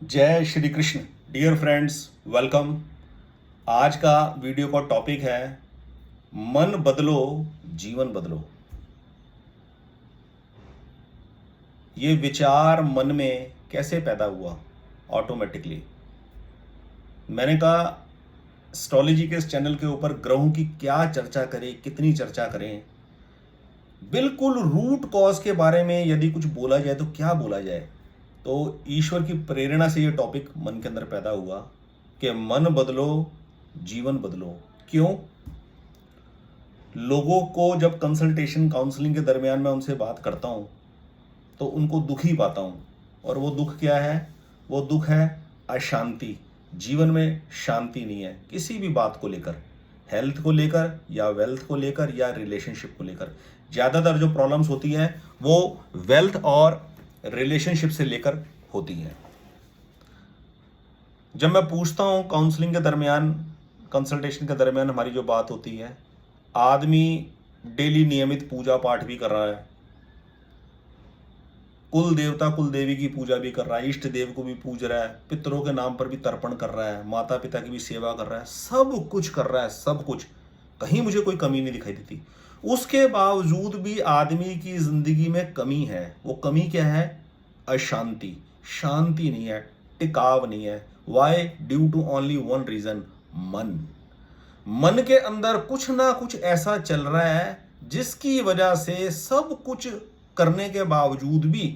जय Shri Krishna. Dear friends, welcome. आज का वीडियो का टॉपिक है मन बदलो जीवन बदलो। ये विचार मन में कैसे पैदा हुआ ऑटोमेटिकली? मैंने कहा एस्ट्रोलॉजी के इस चैनल के ऊपर ग्रहों की क्या चर्चा करें, कितनी चर्चा करें। बिल्कुल रूट कॉज के बारे में यदि कुछ बोला जाए तो क्या बोला जाए। तो ईश्वर की प्रेरणा से ये टॉपिक मन के अंदर पैदा हुआ कि मन बदलो जीवन बदलो। क्यों? लोगों को जब कंसल्टेशन काउंसलिंग के दरमियान मैं उनसे बात करता हूँ तो उनको दुखी पाता हूँ। और वो दुख क्या है? वो दुख है अशांति। जीवन में शांति नहीं है किसी भी बात को लेकर, हेल्थ को लेकर या वेल्थ को लेकर या रिलेशनशिप को लेकर। ज़्यादातर जो प्रॉब्लम्स होती हैं वो वेल्थ और रिलेशनशिप से लेकर होती हैं। जब मैं पूछता हूँ काउंसलिंग के दरमियान, कंसल्टेशन के दरमियान हमारी जो बात होती है, आदमी डेली नियमित पूजा पाठ भी कर रहा है, कुल देवता कुल देवी की पूजा भी कर रहा है, इष्ट देव को भी पूज रहा है, पितरों के नाम पर भी तर्पण कर रहा है, माता पिता की भी सेवा कर रहा है, सब कुछ कर रहा है, सब कुछ। कहीं मुझे कोई कमी नहीं दिखाई देती। उसके बावजूद भी आदमी की जिंदगी में कमी है। वो कमी क्या है? अशांति। शांति नहीं है, टिकाव नहीं है। Why? Due to only one reason, मन। मन के अंदर कुछ ना कुछ ऐसा चल रहा है जिसकी वजह से सब कुछ करने के बावजूद भी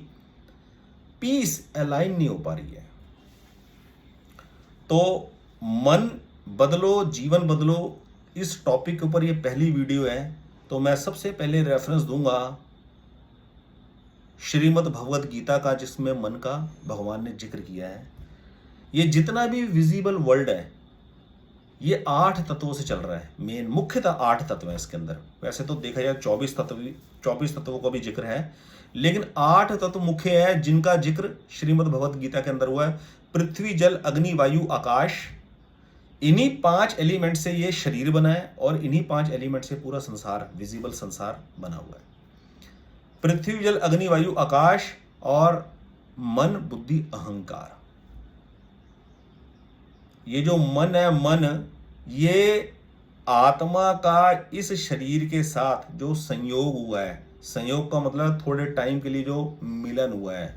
पीस अलाइन नहीं हो पा रही है। तो मन बदलो जीवन बदलो, इस टॉपिक के ऊपर ये पहली वीडियो है। तो मैं सबसे पहले रेफरेंस दूंगा श्रीमद् भगवद गीता का, जिसमें मन का भगवान ने जिक्र किया है। ये जितना भी विजिबल वर्ल्ड है ये 8 तत्वों से चल रहा है। मेन मुख्यतः 8 तत्व है इसके अंदर। वैसे तो देखा जाए 24 तत्वों का भी जिक्र है, लेकिन 8 तत्व मुख्य है जिनका जिक्र श्रीमद् भगवद गीता के अंदर हुआ है। पृथ्वी जल अग्नि वायु आकाश, इन्हीं 5 एलिमेंट से ये शरीर बना है और इन्हीं 5 एलिमेंट से पूरा संसार, विजिबल संसार बना हुआ है। पृथ्वी जल अग्नि वायु आकाश और मन बुद्धि अहंकार। ये जो मन है, मन ये आत्मा का इस शरीर के साथ जो संयोग हुआ है, संयोग का मतलब थोड़े टाइम के लिए जो मिलन हुआ है,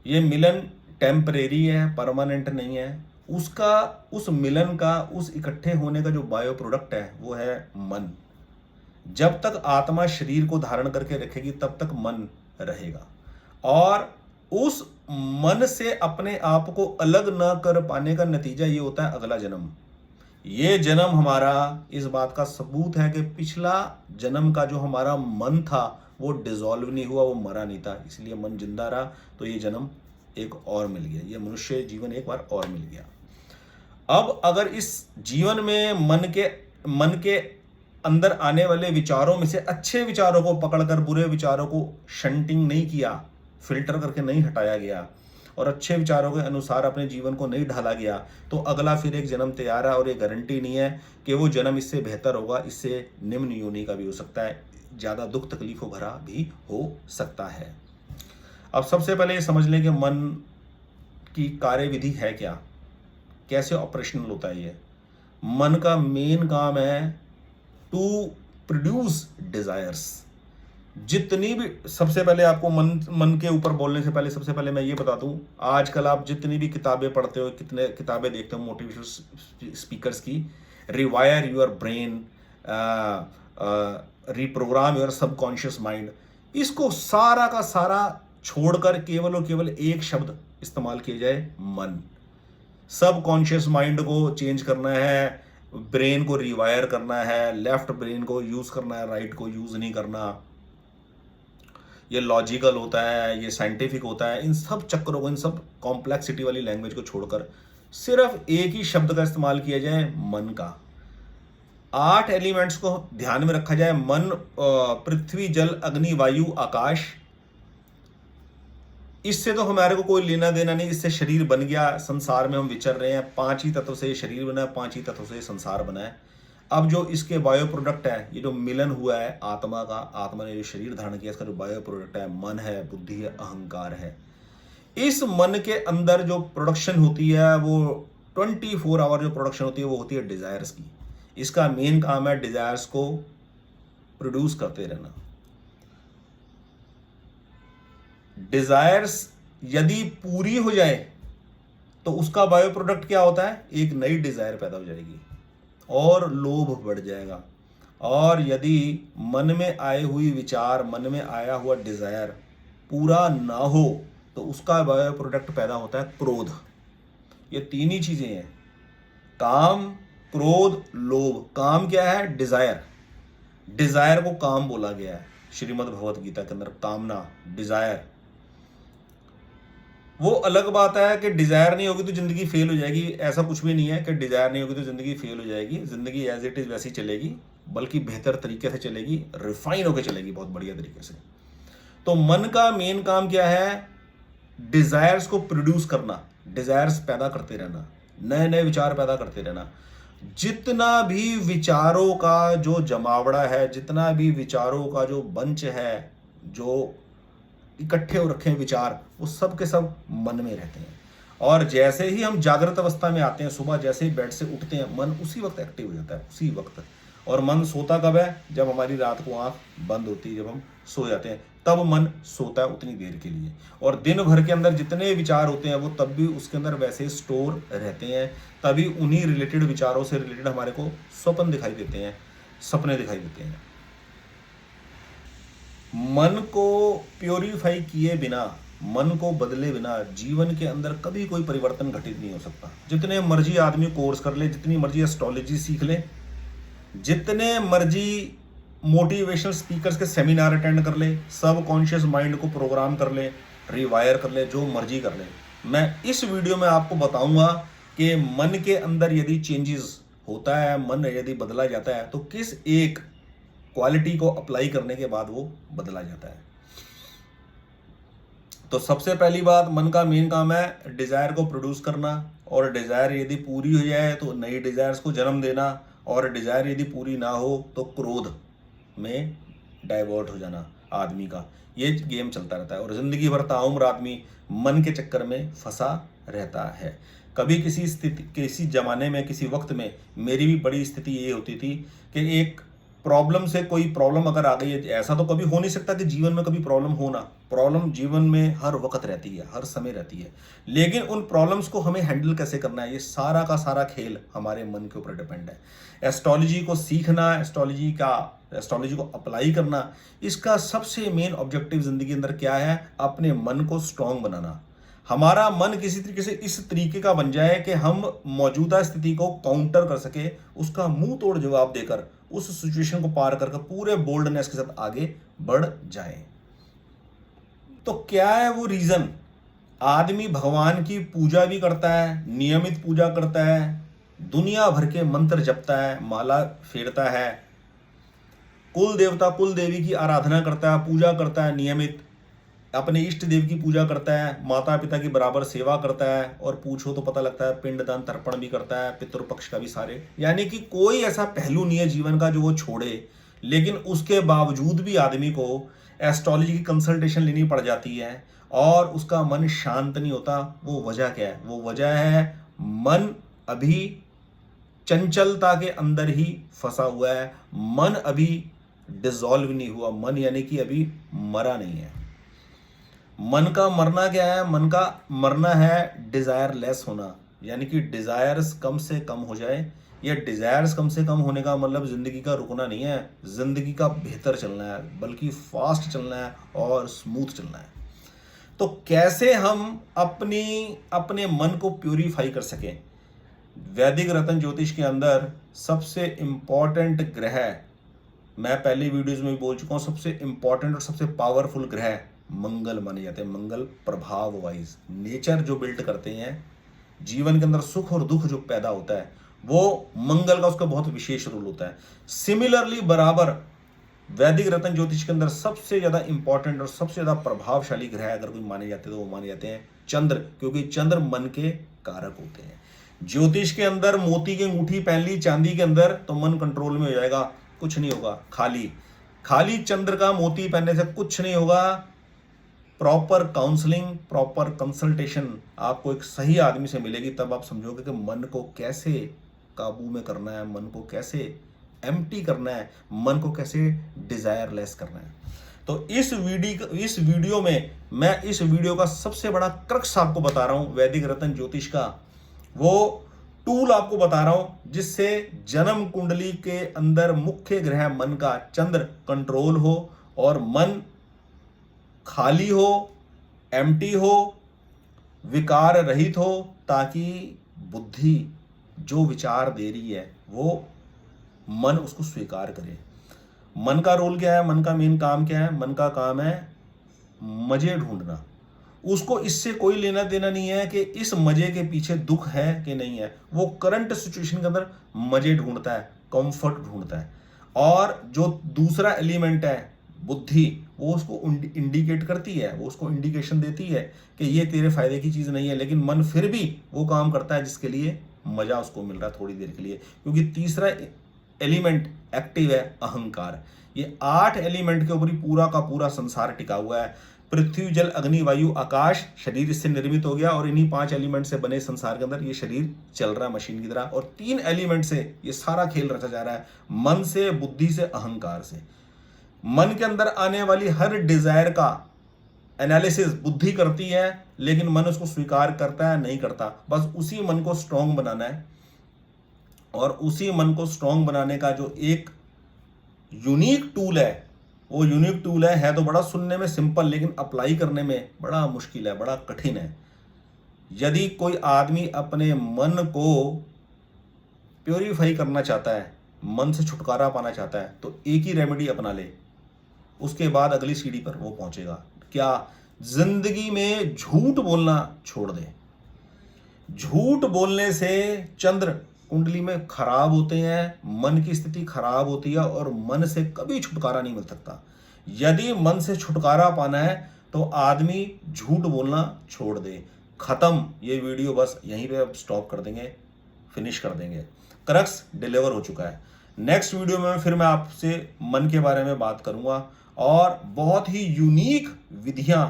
ये मिलन टेम्परेरी है, परमानेंट नहीं है। उसका, उस मिलन का, उस इकट्ठे होने का जो बायो प्रोडक्ट है वो है मन। जब तक आत्मा शरीर को धारण करके रखेगी तब तक मन रहेगा। और उस मन से अपने आप को अलग न कर पाने का नतीजा ये होता है अगला जन्म। ये जन्म हमारा इस बात का सबूत है कि पिछला जन्म का जो हमारा मन था वो डिसॉल्व नहीं हुआ, वो मरा नहीं था, इसलिए मन जिंदा रहा। तो ये जन्म एक और मिल गया, ये मनुष्य जीवन एक बार और मिल गया। अब अगर इस जीवन में मन के अंदर आने वाले विचारों में से अच्छे विचारों को पकड़कर बुरे विचारों को शंटिंग नहीं किया, फिल्टर करके नहीं हटाया गया और अच्छे विचारों के अनुसार अपने जीवन को नहीं ढाला गया, तो अगला फिर एक जन्म तैयार है। और ये गारंटी नहीं है कि वो जन्म इससे बेहतर होगा, इससे निम्न योनि का भी हो सकता है, ज़्यादा दुख तकलीफों भरा भी हो सकता है। अब सबसे पहले ये समझ लें कि मन की कार्यविधि है क्या, कैसे ऑपरेशनल होता है। ये मन का मेन काम है टू प्रोड्यूस डिजायर्स। जितनी भी, सबसे पहले आपको मन के ऊपर बोलने से पहले सबसे पहले मैं ये बता दूं, आजकल आप जितनी भी किताबें पढ़ते हो, कितने किताबें देखते हो मोटिवेशनल स्पीकर्स की, rewire your brain, reprogram your subconscious mind, इसको सारा का सारा छोड़कर केवल और केवल एक शब्द इस्तेमाल किया जाए, मन। सबकॉन्शियस माइंड को चेंज करना है, ब्रेन को रिवायर करना है, लेफ्ट ब्रेन को यूज करना है, राइट को यूज नहीं करना। ये लॉजिकल होता है, ये साइंटिफिक होता है। इन सब चक्करों को, इन सब कॉम्प्लेक्सिटी वाली लैंग्वेज को छोड़कर सिर्फ एक ही शब्द का इस्तेमाल किया जाए, मन का। 8 एलिमेंट्स को ध्यान में रखा जाए। मन, पृथ्वी जल अग्नि वायु आकाश, इससे तो हमारे को कोई लेना देना नहीं। इससे शरीर बन गया, संसार में हम विचर रहे हैं। 5 ही तत्व से ये शरीर बना है, 5 ही तत्व से ये संसार बना है। अब जो इसके बायो प्रोडक्ट है, ये जो मिलन हुआ है आत्मा का, आत्मा ने जो शरीर धारण किया, इसका जो बायो प्रोडक्ट है, मन है, बुद्धि है, अहंकार है। इस मन के अंदर जो प्रोडक्शन होती है वो 24 आवर जो प्रोडक्शन होती है वो होती है डिजायर्स की। इसका मेन काम है डिजायर्स को प्रोड्यूस करते रहना। डिजायर्स यदि पूरी हो जाए तो उसका बायो प्रोडक्ट क्या होता है, एक नई डिजायर पैदा हो जाएगी और लोभ बढ़ जाएगा। और यदि मन में आए हुई विचार, मन में आया हुआ डिजायर पूरा ना हो तो उसका बायो प्रोडक्ट पैदा होता है क्रोध। ये तीन ही चीजें हैं, काम, क्रोध, लोभ। काम क्या है, डिजायर। डिजायर को काम बोला गया है श्रीमद् भगवत गीता के अंदर, कामना, डिजायर। वो अलग बात है कि डिजायर नहीं होगी तो जिंदगी फेल हो जाएगी, ऐसा कुछ भी नहीं है कि डिजायर नहीं होगी तो जिंदगी फेल हो जाएगी। जिंदगी एज इट इज वैसी चलेगी, बल्कि बेहतर तरीके से चलेगी, रिफाइन होकर चलेगी बहुत बढ़िया तरीके से। तो मन का मेन काम क्या है, डिजायर्स को प्रोड्यूस करना, डिजायर्स पैदा करते रहना, नए नए विचार पैदा करते रहना। जितना भी विचारों का जो जमावड़ा है, जितना भी विचारों का जो बंच है, जो इकट्ठे हो रखे हैं विचार, वो सब के सब मन में रहते हैं। और जैसे ही हम जागृत अवस्था में आते हैं, सुबह जैसे ही बेड से उठते हैं, मन उसी वक्त एक्टिव हो जाता है, उसी वक्त। और मन सोता कब है, जब हमारी रात को आंख बंद होती है, जब हम सो जाते हैं, तब मन सोता है उतनी देर के लिए। और दिन भर के अंदर जितने विचार होते हैं वो तब भी उसके अंदर वैसे स्टोर रहते हैं। तभी उन्हीं रिलेटेड विचारों से रिलेटेड हमारे को स्वप्न दिखाई देते हैं, सपने दिखाई देते हैं। मन को प्योरीफाई किए बिना, मन को बदले बिना जीवन के अंदर कभी कोई परिवर्तन घटित नहीं हो सकता। जितने मर्जी आदमी कोर्स कर ले, जितनी मर्जी एस्ट्रोलॉजी सीख ले, जितने मर्जी मोटिवेशनल स्पीकर्स के सेमिनार अटेंड कर ले, सब कॉन्शियस माइंड को प्रोग्राम कर ले, रिवायर कर ले, जो मर्जी कर ले, मैं इस वीडियो में आपको बताऊंगा कि मन के अंदर यदि चेंजेस होता है, मन यदि बदला जाता है, तो किस एक क्वालिटी को अप्लाई करने के बाद वो बदला जाता है। तो सबसे पहली बात, मन का मेन काम है डिजायर को प्रोड्यूस करना, और डिजायर यदि पूरी हो जाए तो नई डिजायर्स को जन्म देना, और डिजायर यदि पूरी ना हो तो क्रोध में डाइवर्ट हो जाना आदमी का। ये गेम चलता रहता है और जिंदगी भर ताउम्र आदमी मन के चक्कर में फंसा रहता है। कभी किसी स्थिति, किसी जमाने में, किसी वक्त में मेरी भी बड़ी स्थिति ये होती थी कि एक प्रॉब्लम से कोई प्रॉब्लम अगर आ गई है, ऐसा तो कभी हो नहीं सकता कि जीवन में कभी प्रॉब्लम हो ना। प्रॉब्लम जीवन में हर वक्त रहती है, हर समय रहती है, लेकिन उन प्रॉब्लम्स को हमें हैंडल कैसे करना है, ये सारा का सारा खेल हमारे मन के ऊपर डिपेंड है। एस्ट्रोलॉजी को सीखना, एस्ट्रोलॉजी को अप्लाई करना, इसका सबसे मेन ऑब्जेक्टिव जिंदगी के अंदर क्या है, अपने मन को स्ट्रांग बनाना। हमारा मन किसी तरीके से इस तरीके का बन जाए कि हम मौजूदा स्थिति को काउंटर कर सके, उसका मुंह तोड़ जवाब देकर उस सिचुएशन को पार करके पूरे बोल्डनेस के साथ आगे बढ़ जाए। तो क्या है वो रीजन, आदमी भगवान की पूजा भी करता है, नियमित पूजा करता है, दुनिया भर के मंत्र जपता है, माला फेरता है, कुल देवता कुल देवी की आराधना करता है, पूजा करता है नियमित, अपने इष्ट देव की पूजा करता है, माता पिता की बराबर सेवा करता है, और पूछो तो पता लगता है पिंडदान तर्पण भी करता है, पितृपक्ष का भी सारे। यानी कि कोई ऐसा पहलू नहीं है जीवन का जो वो छोड़े, लेकिन उसके बावजूद भी आदमी को एस्ट्रोलॉजी की कंसल्टेशन लेनी पड़ जाती है और उसका मन शांत नहीं होता। वो वजह क्या है, वो वजह है मन अभी चंचलता के अंदर ही फंसा हुआ है, मन अभी डिसॉल्व नहीं हुआ, मन यानी कि अभी मरा नहीं है। मन का मरना क्या है, मन का मरना है डिजायर लेस होना, यानी कि डिजायर्स कम से कम हो जाए। ये डिजायर्स कम से कम होने का मतलब जिंदगी का रुकना नहीं है, जिंदगी का बेहतर चलना है, बल्कि फास्ट चलना है और स्मूथ चलना है। तो कैसे हम अपने मन को प्यूरिफाई कर सकें, वैदिक रत्न ज्योतिष के अंदर सबसे इंपॉर्टेंट ग्रह, मैं पहली वीडियोज में भी बोल चुका हूं, सबसे इंपॉर्टेंट और सबसे पावरफुल ग्रह मंगल माने जाते हैं। मंगल प्रभाव वाइज नेचर जो बिल्ड करते हैं, जीवन के अंदर सुख और दुख जो पैदा होता है, वो मंगल का उसका बहुत विशेष रोल होता है। सिमिलरली बराबर वैदिक रत्न ज्योतिष के अंदर सबसे ज्यादा इंपॉर्टेंट और सबसे ज्यादा प्रभावशाली ग्रह अगर कोई माने जाते हैं तो वो माने जाते हैं चंद्र, क्योंकि चंद्र मन के कारक होते हैं। ज्योतिष के अंदर मोती की अंगूठी पहन ली चांदी के अंदर तो मन कंट्रोल में हो जाएगा, कुछ नहीं होगा, खाली चंद्र का मोती पहनने से कुछ नहीं होगा, प्रॉपर काउंसलिंग, प्रॉपर कंसल्टेशन आपको एक सही आदमी से मिलेगी, तब आप समझोगे कि मन को कैसे काबू में करना है, मन को कैसे एम्प्टी करना है, मन को कैसे डिजायरलेस करना है। तो इस वीडियो में मैं इस वीडियो का सबसे बड़ा क्रक्स आपको बता रहा हूं, वैदिक रत्न ज्योतिष का वो टूल आपको बता रहा हूं जिससे जन्म कुंडली के अंदर मुख्य ग्रह मन का चंद्र कंट्रोल हो और मन खाली हो, एम्प्टी हो, विकार रहित हो, ताकि बुद्धि जो विचार दे रही है वो मन उसको स्वीकार करे। मन का रोल क्या है, मन का मेन काम क्या है? मन का काम है मजे ढूंढना। उसको इससे कोई लेना देना नहीं है कि इस मजे के पीछे दुख है कि नहीं है। वो करंट सिचुएशन के अंदर मजे ढूंढता है, कंफर्ट ढूंढता है। और जो दूसरा एलिमेंट है बुद्धि, वो उसको इंडिकेट करती है, वो उसको इंडिकेशन देती है कि ये तेरे फायदे की चीज नहीं है, लेकिन मन फिर भी वो काम करता है जिसके लिए मजा उसको मिल रहा है थोड़ी देर के लिए, क्योंकि तीसरा एलिमेंट एक्टिव है अहंकार। ये 8 एलिमेंट के ऊपर ही पूरा का पूरा संसार टिका हुआ है। पृथ्वी, जल, अग्नि, वायु, आकाश, शरीर इससे निर्मित हो गया और इन्हीं 5 एलिमेंट से बने संसार के अंदर ये शरीर चल रहा है मशीन की तरह। और 3 एलिमेंट से ये सारा खेल रचा जा रहा है, मन से, बुद्धि से, अहंकार से। मन के अंदर आने वाली हर डिजायर का एनालिसिस बुद्धि करती है, लेकिन मन उसको स्वीकार करता है नहीं करता। बस उसी मन को स्ट्रांग बनाना है, और उसी मन को स्ट्रांग बनाने का जो एक यूनिक टूल है, वो यूनिक टूल है तो बड़ा सुनने में सिंपल, लेकिन अप्लाई करने में बड़ा मुश्किल है, बड़ा कठिन है। यदि कोई आदमी अपने मन को प्योरीफाई करना चाहता है, मन से छुटकारा पाना चाहता है, तो एक ही रेमेडी अपना ले, उसके बाद अगली सीढ़ी पर वो पहुंचेगा। क्या? जिंदगी में झूठ बोलना छोड़ दे। झूठ बोलने से चंद्र कुंडली में खराब होते हैं, मन की स्थिति खराब होती है और मन से कभी छुटकारा नहीं मिल सकता। यदि मन से छुटकारा पाना है तो आदमी झूठ बोलना छोड़ दे। खत्म। ये वीडियो बस यहीं पे अब स्टॉप कर देंगे, फिनिश कर देंगे। क्रक्स डिलीवर हो चुका है। नेक्स्ट वीडियो में फिर मैं आपसे मन के बारे में बात करूंगा और बहुत ही यूनिक विधियां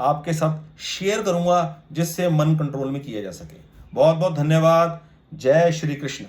आपके साथ शेयर करूंगा जिससे मन कंट्रोल में किया जा सके। बहुत बहुत धन्यवाद। जय श्री कृष्ण।